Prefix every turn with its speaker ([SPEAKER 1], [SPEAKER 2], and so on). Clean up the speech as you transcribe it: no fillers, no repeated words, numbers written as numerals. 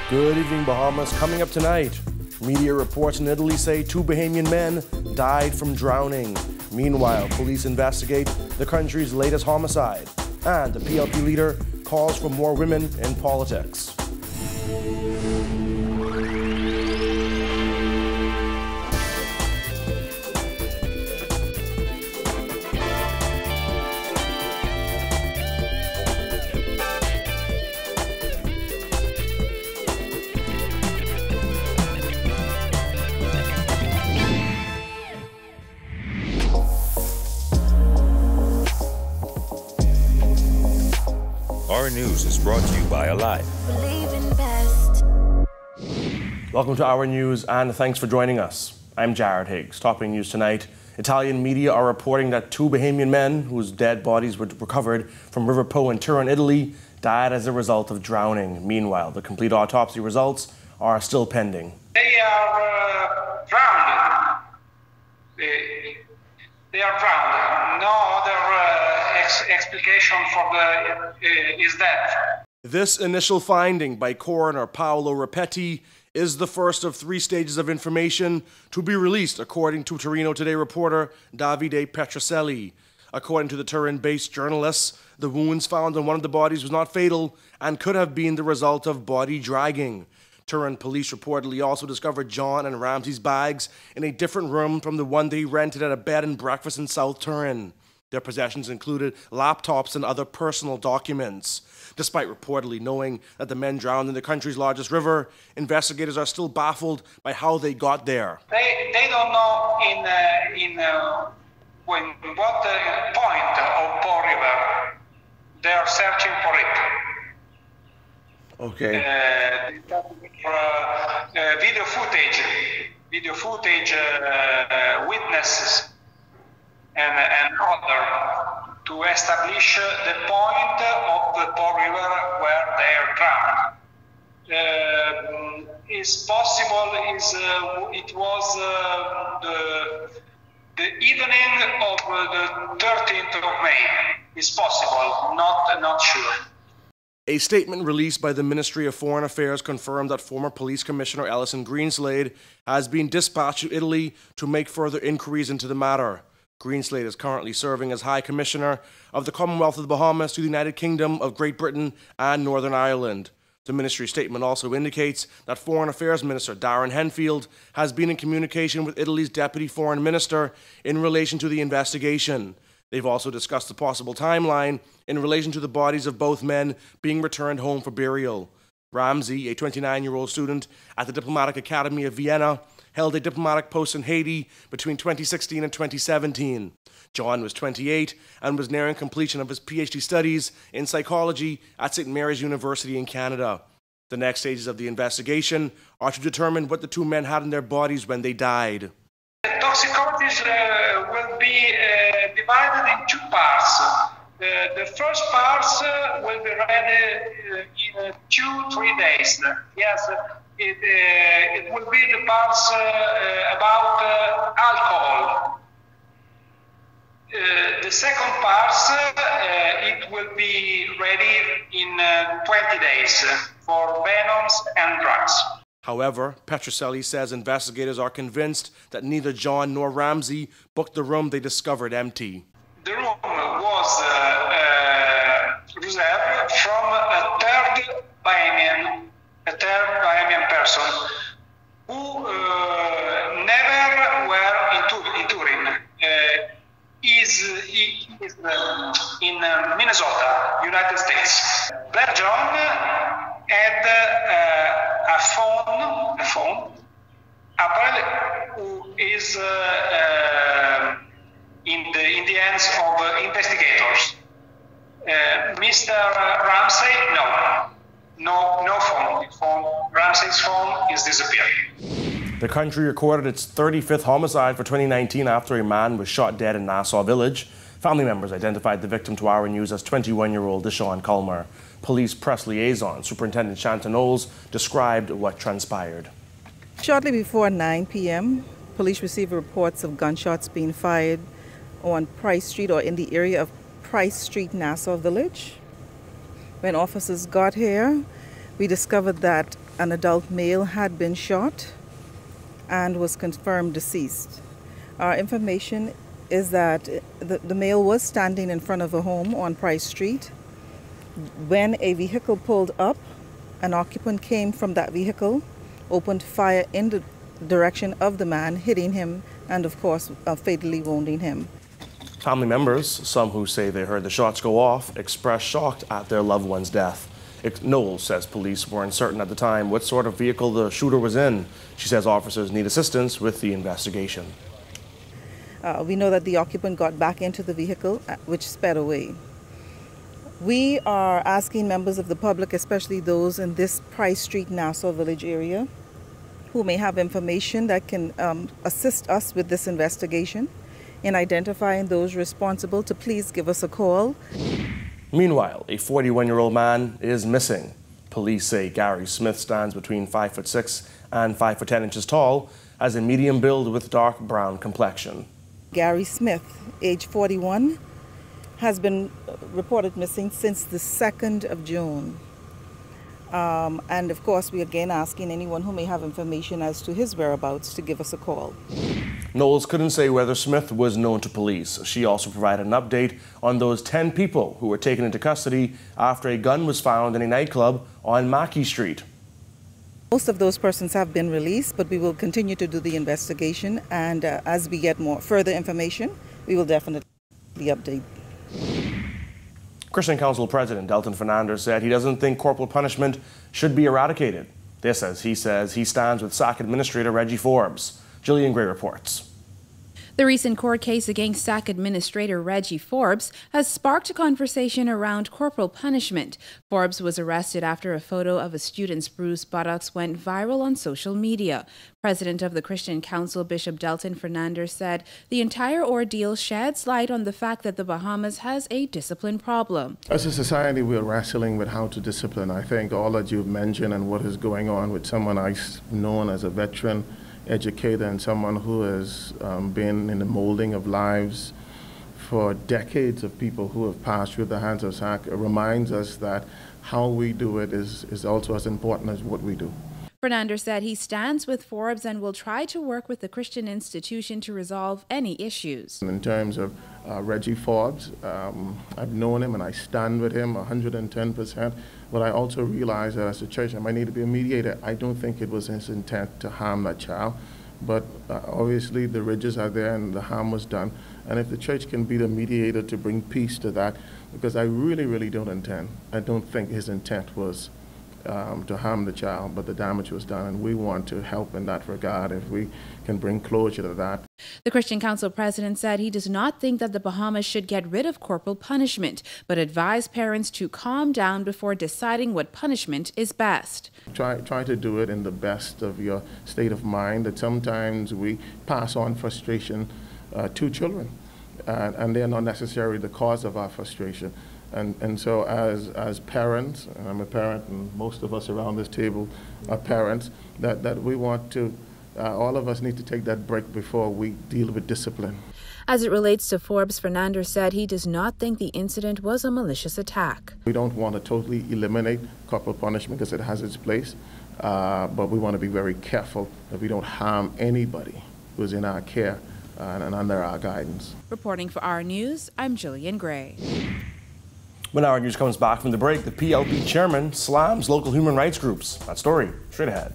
[SPEAKER 1] Good evening, Bahamas. Coming up tonight, media reports in Italy say 2 Bahamian men died from drowning. Meanwhile, police investigate the country's latest homicide. And the PLP leader calls for more women in politics.
[SPEAKER 2] Our News is brought to you by Alive.
[SPEAKER 1] Welcome to Our News and thanks for joining us. I'm Jared Higgs. Topping news tonight, Italian media are reporting that 2 Bahamian men whose dead bodies were recovered from River Po in Turin, Italy, died as a result of drowning. Meanwhile, the complete autopsy results are still pending.
[SPEAKER 3] They are drowned. They are drowned. No other explication for is death.
[SPEAKER 1] This initial finding by coroner Paolo Rapetti is the first of 3 stages of information to be released, according to Torino Today reporter Davide Petroselli. According to the Turin-based journalists, the wounds found on one of the bodies was not fatal and could have been the result of body dragging. Turin police reportedly also discovered John and Ramsey's bags in a different room from the one they rented at a bed and breakfast in South Turin. Their possessions included laptops and other personal documents. Despite reportedly knowing that the men drowned in the country's largest river, investigators are still baffled by how they got there.
[SPEAKER 3] They don't know in what point of Po River they are searching for it.
[SPEAKER 1] Okay.
[SPEAKER 3] Video footage, witnesses, and other to establish the point of the Po River where they are drowned. Is possible? It was the evening of the 13th of May. Is possible? Not sure.
[SPEAKER 1] A statement released by the Ministry of Foreign Affairs confirmed that former Police Commissioner Alison Greenslade has been dispatched to Italy to make further inquiries into the matter. Greenslade is currently serving as High Commissioner of the Commonwealth of the Bahamas to the United Kingdom of Great Britain and Northern Ireland. The ministry statement also indicates that Foreign Affairs Minister Darren Henfield has been in communication with Italy's Deputy Foreign Minister in relation to the investigation. They've also discussed the possible timeline in relation to the bodies of both men being returned home for burial. Ramsey, a 29-year-old student at the Diplomatic Academy of Vienna, held a diplomatic post in Haiti between 2016 and 2017. John was 28 and was nearing completion of his PhD studies in psychology at St. Mary's University in Canada. The next stages of the investigation are to determine what the 2 men had in their bodies when they died.
[SPEAKER 3] The toxicology will be divided in 2 parts. The first part will be ready in 2-3 days. Yes, it will be the parts about alcohol. The second part, it will be ready in 20 days for venoms and drugs.
[SPEAKER 1] However, Petroselli says investigators are convinced that neither John nor Ramsey booked the room they discovered empty.
[SPEAKER 3] The room was reserved from a third Bahamian person who never were in Turin. Is in Minnesota, United States. Blair John had a phone, who is in the hands of investigators. Mr. Ramsey, no phone. Ramsey's phone is disappearing.
[SPEAKER 1] The country recorded its 35th homicide for 2019 after a man was shot dead in Nassau Village. Family members identified the victim to Our News as 21-year-old Deshaun Culmer. Police press liaison Superintendent Shanta Knowles described what transpired.
[SPEAKER 4] Shortly before 9 p.m., police received reports of gunshots being fired on Price Street or in the area of Price Street, Nassau Village. When officers got here, we discovered that an adult male had been shot and was confirmed deceased. Our information is that the male was standing in front of a home on Price Street. When a vehicle pulled up, an occupant came from that vehicle, opened fire in the direction of the man, hitting him and, of course, fatally wounding him.
[SPEAKER 1] Family members, some who say they heard the shots go off, expressed shock at their loved one's death. Knowles says police were uncertain at the time what sort of vehicle the shooter was in. She says officers need assistance with the investigation.
[SPEAKER 4] We know that the occupant got back into the vehicle, which sped away. We are asking members of the public, especially those in this Price Street, Nassau Village area, who may have information that can assist us with this investigation in identifying those responsible, to please give us a call.
[SPEAKER 1] Meanwhile, a 41-year-old man is missing. Police say Gary Smith stands between 5'6" and 5'10" inches tall, has a medium build with dark brown complexion.
[SPEAKER 4] Gary Smith, age 41, has been reported missing since the 2nd of June. And of course, we are again asking anyone who may have information as to his whereabouts to give us a call.
[SPEAKER 1] Knowles couldn't say whether Smith was known to police. She also provided an update on those 10 people who were taken into custody after a gun was found in a nightclub on Mackey Street.
[SPEAKER 4] Most of those persons have been released, but we will continue to do the investigation, and as we get further information, we will definitely update.
[SPEAKER 1] Christian Council President Delton Fernandez said he doesn't think corporal punishment should be eradicated. This as he says he stands with SAC Administrator Reggie Forbes. Jillian Gray reports.
[SPEAKER 5] The recent court case against SAC Administrator Reggie Forbes has sparked a conversation around corporal punishment. Forbes was arrested after a photo of a student's bruised buttocks went viral on social media. President of the Christian Council, Bishop Delton Fernandez, said the entire ordeal sheds light on the fact that the Bahamas has a discipline problem.
[SPEAKER 6] As a society, we're wrestling with how to discipline. I think all that you've mentioned and what is going on with someone I've known as a veteran educator and someone who has been in the molding of lives for decades of people who have passed through the hands of SAC reminds us that how we do it is also as important as what we do.
[SPEAKER 5] Fernandez said he stands with Forbes and will try to work with the Christian institution to resolve any issues.
[SPEAKER 6] In terms of Reggie Forbes, I've known him and I stand with him 110%, but I also realize that as a church I might need to be a mediator. I don't think it was his intent to harm that child, but obviously the ridges are there and the harm was done. And if the church can be the mediator to bring peace to that, because I really don't think his intent was to harm the child, but the damage was done, and we want to help in that regard if we can bring closure to that.
[SPEAKER 5] The Christian Council president said he does not think that the Bahamas should get rid of corporal punishment, but advised parents to calm down before deciding what punishment is best.
[SPEAKER 6] Try to do it in the best of your state of mind, that sometimes we pass on frustration to children, and they're not necessarily the cause of our frustration. And so as parents, and I'm a parent and most of us around this table are parents, that we want to, all of us need to take that break before we deal with discipline.
[SPEAKER 5] As it relates to Forbes, Fernandez said he does not think the incident was a malicious attack.
[SPEAKER 6] We don't want to totally eliminate corporal punishment because it has its place, but we want to be very careful that we don't harm anybody who's in our care and under our guidance.
[SPEAKER 5] Reporting for Our News, I'm Jillian Gray.
[SPEAKER 1] When Our News comes back from the break, the PLP chairman slams local human rights groups. That story straight ahead.